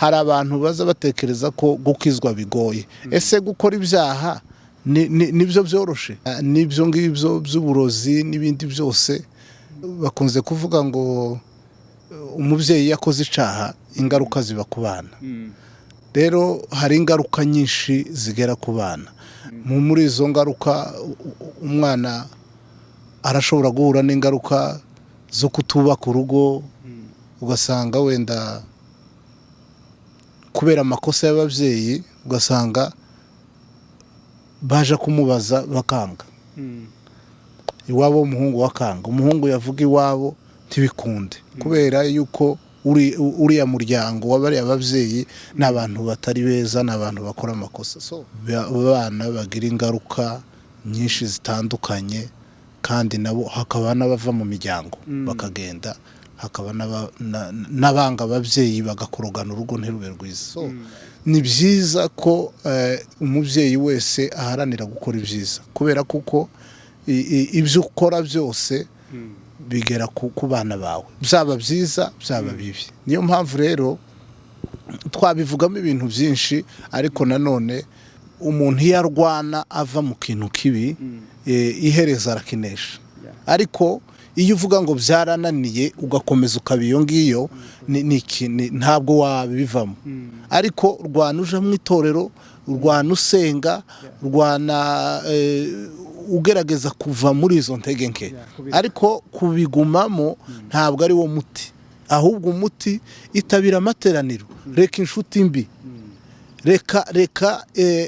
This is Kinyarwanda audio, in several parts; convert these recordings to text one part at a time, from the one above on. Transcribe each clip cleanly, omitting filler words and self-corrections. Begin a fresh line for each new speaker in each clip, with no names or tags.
hari abantu baza batekereza ko gukizwa bigoye. Ese gukora ibyaha nibyo byoroshe? Nibyo ngibyo by'uburozi n'ibindi byose bakunze kuvuga ngo umubyeyi yakoze icaha ingaruka ziba ku bana. Rero hari ingaruka nyinshi zigera ku bana. Muri izo ngaruka umwana arashobora guhura n'ingaruka zo kutubaka urugo, ugasanga wenda kubera amakosa y'ababyeyi ugasanga baje kumubaza bakanga. Iwabo w'umuhungu wakanga, umuhungu yavuga iwabo ntibikunde kubera yuko uriya muryango w'abariya ababyeyi n'abantu batari beza, n'abantu bakora amakosa. So abana bagira ingaruka nyinshi zitandukanye, kandi nabo hakaba n'abava mu miryango bakagenda, hakaba n'abanga ababyeyi bagakorogana urugo ntirube rwiza. So ni byiza ko umubyeyi wese aharanira gukora ibyiza, kubera kuko ibyo ukora byose bigera ku bana bawe, byaba byiza byaba bibi. Niyo mpamvu rero twabivugamo ibintu byinshi, ariko nanone umuntu iyo arwana ava mu kintu kibi ihereza arakinesha. Ariko iyo uvuga ngo byarananiye ugakomeza ukaba iyo ngiyo, ntabwo wabivamo. Ariko rwana uja mu itorero, rwana usenga, rwana ugerageza kuva muri izo ntege nke. Ariko kubigumamo ntabwo ari wo muti, ahubwo umuti itabira amateraniro, reka inshuti mbi, reka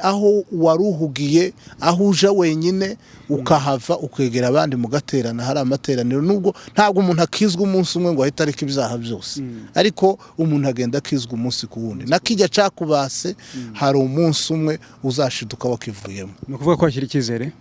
aho waruhugiye, aho uja wenyine ukahava ukegera abandi mugaterana. Hari amateraniro, nubwo ntabwo umuntu akizwa umunsi umwe ngo ahita areka ibyaha byose, ariko umuntu agenda akizwa umunsi ku wundi. Nakijya cakubase hari umunsi umwe uzashiduka wakivuyemo.
Ni ukuvuga ko hakiri icyizere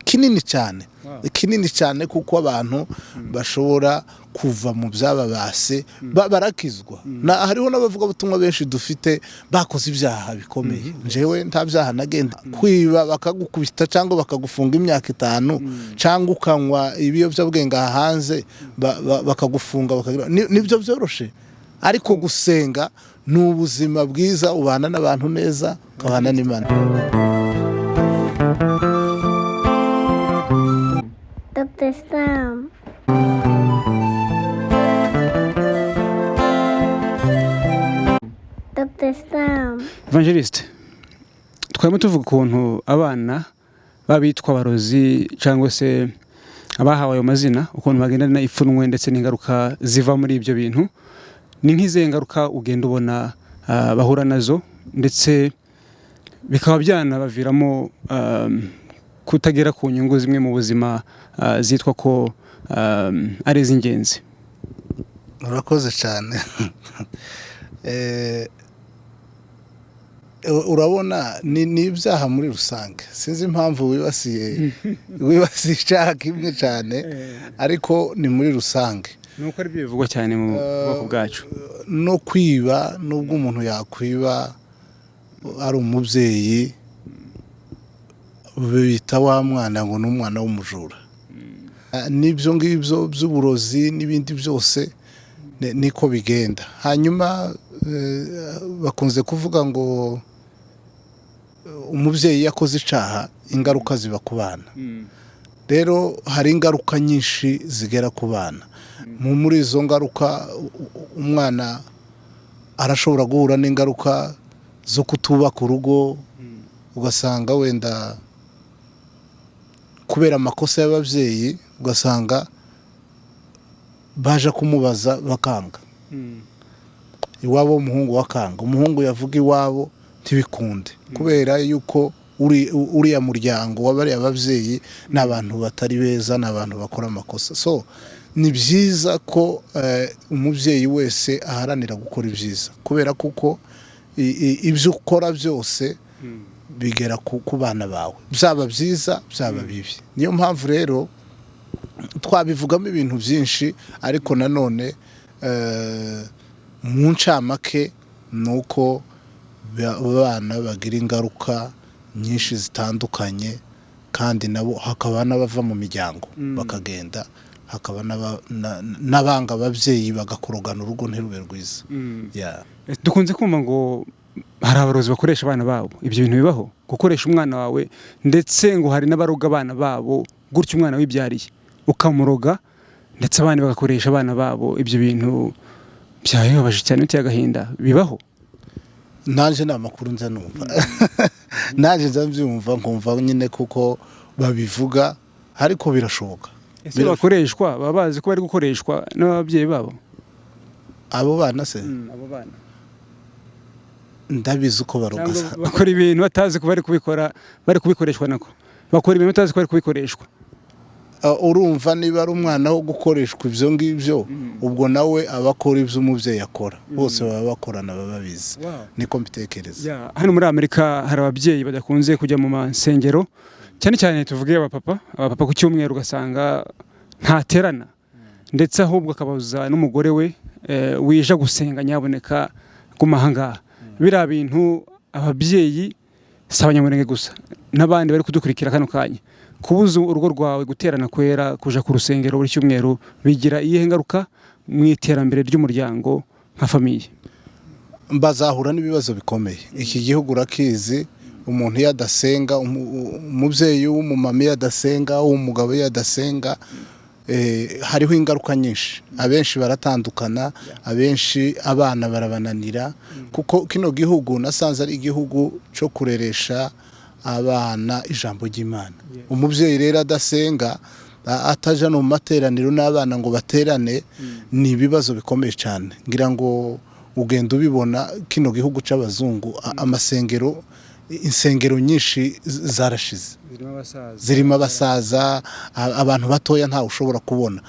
kinini cyane, kinini cyane, kuko abantu bashobora kuva mu byababase barakizwa. Hariho n'abavuga butumwa benshi dufite bakoze ibyaha bikomeye. Njewe nta byaha nagenda kwiba bakagukubita cyangwa bakagufunga imyaka 5, cyangwa ukanywa ibiyobyabwenge hanze bakagufunga nibyo byoroshe. Ariko gusenga ni ubuzima bwiza, ubana n'abantu neza, ukabana n'Imana.
Dr. Sam. Dr. Sam.
Evangeliste, twarimo tuvuga ukuntu abana babitwa abarozi cyangwa se abahawe ayo mazina, ukuntu bagendana ipfunwe ndetse n'ingaruka ziva muri ibyo bintu. Ni nk'ize ngaruka ugenda ubona bahura nazo, ndetse bikaba byanabaviramo kutagera ku nyungu zimwe mu buzima zitwa ko ari iz'ingenzi.
Urakoze cyane. Urabona ni ibyaha muri rusange. Sinzi impamvu wibasiye icyaha kimwe cyane, ariko ni muri rusange.
Nuko ari byo bivugwa cyane mu bwoko bwacu.
No kwiba, nubwo umuntu yakwiba ari umubyeyi, bita wa mwana ngo ni umwana w'umujura. Nibyo ngibyo by'uburozi n'ibindi byose niko bigenda. Hanyuma bakunze kuvuga ngo umubyeyi yakoze icaha ingaruka ziba ku bana. Rero hari ingaruka nyinshi zigera ku bana. Muri izo ngaruka umwana arashobora guhura n'ingaruka zo kutubaka urugo, ugasanga wenda kubera amakosa y'ababyeyi ugasanga baje kumubaza bakanga. Iwabo w'umuhungu wakanga, umuhungu yavuga iwabo ntibikunde kubera yuko uriya muryango w'abariya ababyeyi n'abantu batari beza, n'abantu bakora amakosa. So ni byiza ko umubyeyi wese aharanira gukora ibyiza, kubera kuko ibyo ukora byose bigera ku bana bawe, byaba byiza byaba bibi. Niyo mpamvu rero twabivugamo ibintu byinshi, ariko nanone mu ncamake nuko abana bagira ingaruka nyinshi zitandukanye, kandi nabo hakaba n'abava mu miryango bakagenda, hakaba n'abanga ababyeyi bagakorogana urugo ntirube rwiza.
dukunze kumva ngo hari abarozi bakoresha abana babo, ibyo bintu bibaho? Gukoresha umwana wawe, ndetse ngo hari n'abaroga abana babo gutyo umwana wibyariye ukamuroga, ndetse abandi bagakoresha abana babo. Ibyo bintu byababaje cyane, biteye agahinda, bibaho?
Naje nta makuru nza numva naje nza mbyumva nkumva nyine kuko babivuga, ariko birashoboka.
Ese bakoreshwa, baba bazi ko bari gukoreshwa n'ababyeyi babo?
Abo bana se
abo bana
ndabizi uko baroga,
bakora ibintu batazi ko bari kubikora, bari kubikoreshwa nako, bakora ibintu batazi ko bari kubikoreshwa.
Urumva niba ari umwana wo gukoreshwa ibyo ngibyo, ubwo nawe abakora ibyo umubyeyi akora, bose baba bakorana, baba babizi. Niko mbitekereza.
Hano muri Amerika hari ababyeyi badakunze kujya mu masengero, cyane cyane tuvuge abapapa ku cyumweru ugasanga ntaterana, ndetse ahubwo akababuza n'umugore we wije gusenga, nyaboneka guma ahangaha. Biriya bintu ababyeyi si abanyamurenge gusa, n'abandi bari kudukurikira kano kanya, kubuza urugo rwawe guterana kwera, kuja ku rusengero buri cyumweru, bigira iyihe ngaruka mu iterambere ry'umuryango nka famiye?
Bazahura n'ibibazo bikomeye. Iki gihugu urakizi, umuntu yadasenga, umubyeyi w'umumama yadasenga, umugabo yadasenga, hariho ingaruka nyinshi. Abenshi baratandukana, abenshi abana barabananira, kuko kino gihugu nasanze ari igihugu cyo kureresha abana ijambo ry'Imana. Umubyeyi rero adasenga, ataja no mu materaniro n'abana ngo baterane, ni ibibazo bikomeye cyane. Ngira ngo ugenda ubibona kino gihugu c'abazungu, amasengero, insengero nyinshi zarashize, zirimo abasaza, abantu batoya ntawe ushobora kubona.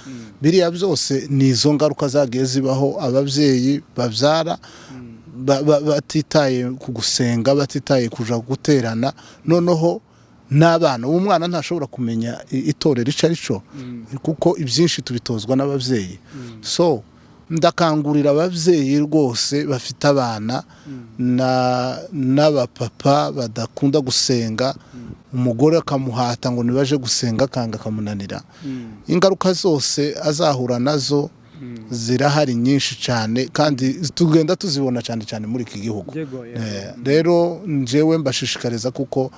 Biriya byose ni izo ngaruka zagiye zibaho, ababyeyi babyara batitaye ku gusenga, batitaye kuja guterana, noneho n'abana, umwana ntashobora kumenya itorero ico arico, kuko ibyinshi tubitozwa n'ababyeyi. So ndakangurira ababyeyi rwose bafite abana n'abapapa badakunda gusenga, umugore akamuhata ngo nibaje gusenga kanga kamunanira, ingaruka zose azahura nazo zirahari nyinshi cyane, kandi tugenda tuzibona cyane cyane muri iki gihugu. Rero njewe mbashishikariza kuko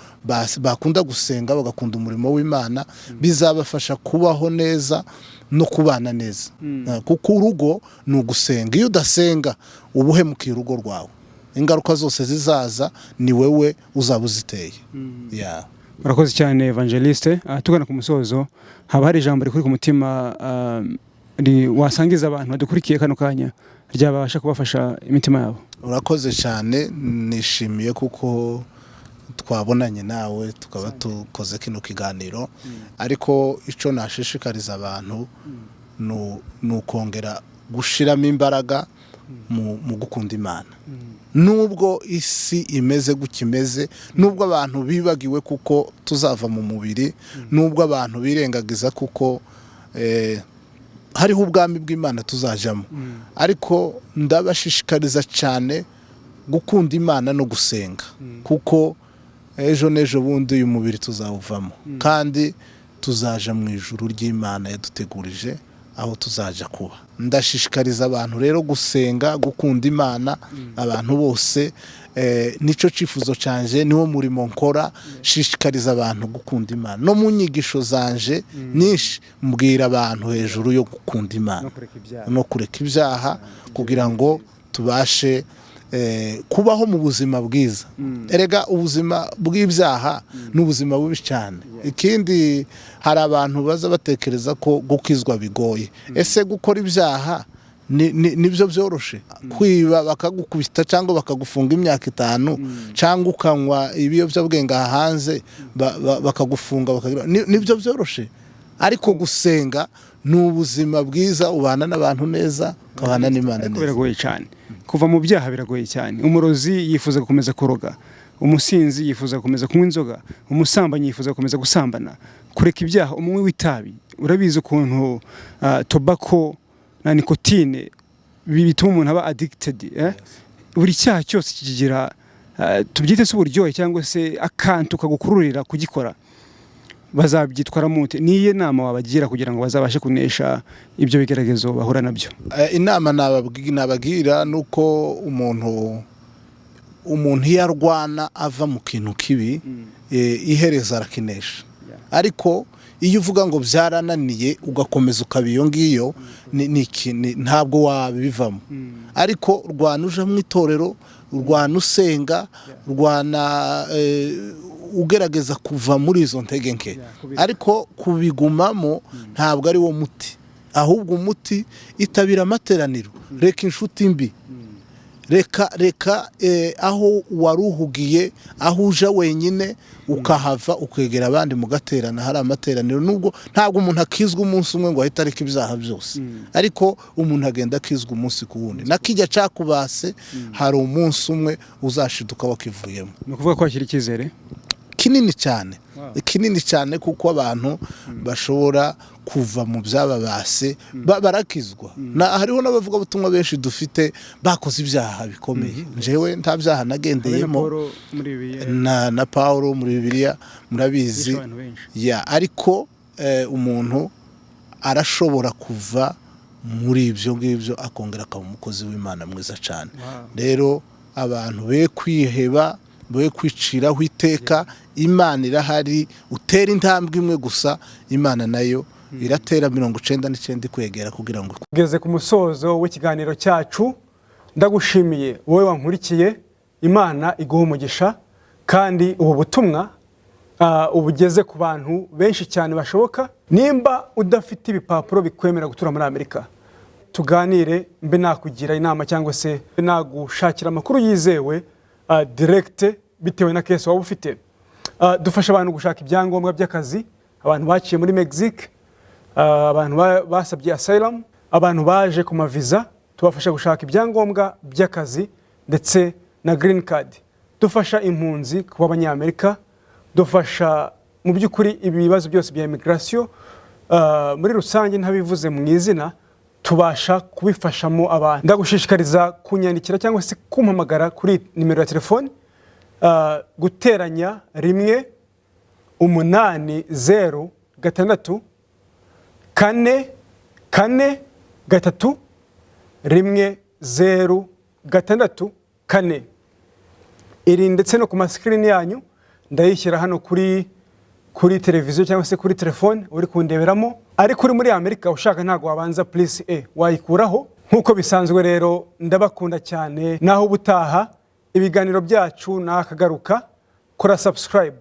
bakunda gusenga, bagakunda umurimo w'Imana, bizabafasha kubaho neza no kubana neza, kuko urugo ni ugusenga. Iyo udasenga uba uhemukiye urugo rwawe, ingaruka zose zizaza ni wewe uzaba uziteye.
Murakoze cyane Evangeliste. Tugana ku musozo, haba hari ijambo rikuri ku mutima wasangiza abantu badukurikiye kano kanya, ryabasha kubafasha imitima yabo?
Urakoze cyane, nishimiye kuko twabonanye nawe tukaba tukoze kino kiganiro, ariko ico nashishikariza abantu ni ukongera gushiramo imbaraga mu gukunda Imana. Nubwo isi imeze gukimeze, nubwo abantu bibagiwe kuko tuzava mu mubiri, nubwo abantu birengagiza kuko hariho ubwami bw'Imana tuzajamo, ariko ndabashishikariza cyane gukunda Imana no gusenga, kuko ejo n'ejo bundi uyu mubiri tuzawuvamo, kandi tuzaja mu ijuru ry'Imana yadutegurije aho tuzaja kuba. Ndashishikariza abantu rero gusenga, gukunda Imana, abantu bose, nico cifuzo canje, niwo murimo nkora, shishikariza abantu gukunda Imana. No mu nyigisho zanje nyinshi mbwira abantu hejuru yo gukunda Imana no kureka ibyaha, kugira ngo tubashe kubaho mu buzima bwiza. Erega ubuzima bw'ibyaha n'ubuzima bubi cyane. Ikindi, hari abantu baza batekereza ko gukizwa bigoye. Ese gukora ibyaha nibyo byoroshe? Kwiba bakagukubita cyangwa bakagufunga imyaka 5, cyangwa ukanywa ibiyobyabwenge hanze bakagufunga, nibyo byoroshe? Ariko gusenga ni ubuzima bwiza, ubana n'abantu neza, ukabana n'Imana neza.
Biragoye cyane kuva mu byaha, biragoye cyane. Umurozi yifuza gukomeza kuroga, umusinzi yifuza gukomeza kunywa inzoga, umusambanyi yifuza gukomeza gusambana, kureka ibyaha. Umunywi w'itabi, urabizi ukuntu tobacco na nicotine bituma umuntu aba addicted. Buri cyaha cyose kigira tubyite se uburyohe cyangwa se akantu kagukururira kugikora. bazabyitwaramo mute? Niye nama wabagira kugira ngo bazabashe kunesha ibyo bigeragezo bahura nabyo?
Inama nabagira nuko umuntu iyo arwana ava mu kintu kibi ihereza arakinesha. Ariko iyo uvuga ngo byarananiye ugakomeza ukaba iyo ngiyo ntabwo wabivamo. Ariko rwana uja mu itorero, rwana usenga, rwana ugerageza kuva muri izo ntege nke. Ariko kubigumamo ntabwo ari wo muti, ahubwo umuti itabira amateraniro, reka inshuti mbi, reka aho waruhugiye, aho uja wenyine ukahava ukegera abandi mugaterana. Hari amateraniro nubwo ntabwo umuntu akizwa umunsi umwe ngo ahita areka ibyaha byose, ariko umuntu agenda akizwa umunsi ku wundi. Nakijya cakubase hari umunsi umwe uzashiduka wakivuyemo.
Ni ukuvuga ko hakiri icyizere
kinini cyane kuko abantu bashobora kuva mu byababase barakizwa. Hariho n'abavuga butumwa benshi dufite bakoze ibyaha bikomeye. Jewe nta byaha nagendeyemo, na Paulo muri Bibiliya murabizi. Ariko umuntu arashobora kuva muri ibyo ngibyo akongera akaba umukozi w'Imana mwiza cyane. Rero abantu be kwiheba, be kwiciraho iteka. Imana irahari, utera intambwe imwe gusa, Imana nayo iratera 99 kwegera kugira ngo
tugeze ku musozo w'ikiganiro cyacu. Ndagushimiye wowe wankurikiye. Imana iguha umugisha, kandi ubu butumwa ubugeze ku bantu benshi cyane bashoboka. Nimba udafite ibipapuro bikwemera gutura muri Amerika, tuganire, mbe nakugira inama cyangwa se nagushakira amakuru yizewe direct bitewe na case waba ufite. Dufasha abantu gushaka ibyangombwa by'akazi, abantu baciye muri Mexique, abantu basabye asylum, abantu baje ku maviza, tubafasha gushaka ibyangombwa by'akazi ndetse na green card. Dufasha impunzi kuba abanyamerika, dufasha mu by'ukuri ibibazo byose bya immigration muri rusange ntabivuze mu izina, tubasha kubifashamo abantu. Ndagushishikariza kunyandikira cyangwa se kumpamagara kuri nimero ya telefone guteranya 180 6 4 4 3 1 0 6 4. Iri ndetse no ku masikrini yanyu ndayishyira hano kuri televiziyo cyangwa se kuri telefone uri kundeberamo. Ariko uri muri Amerika ushaka ntago wabanza please wayikuraho. Nkuko bisanzwe rero ndabakunda cyane, naho ubutaha ibiganiro byacu nakagaruka. Kora subscribe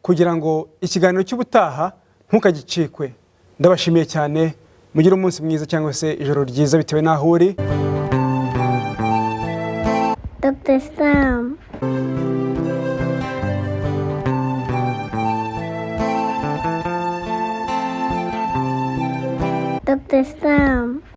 kugira ngo ikiganiro cy'ubutaha ntukagicikwe. Ndabashimiye cyane, mugire umunsi mwiza cyangwa se ijoro ryiza bitewe naho uri.
Dr. Sam. Dr. Sam.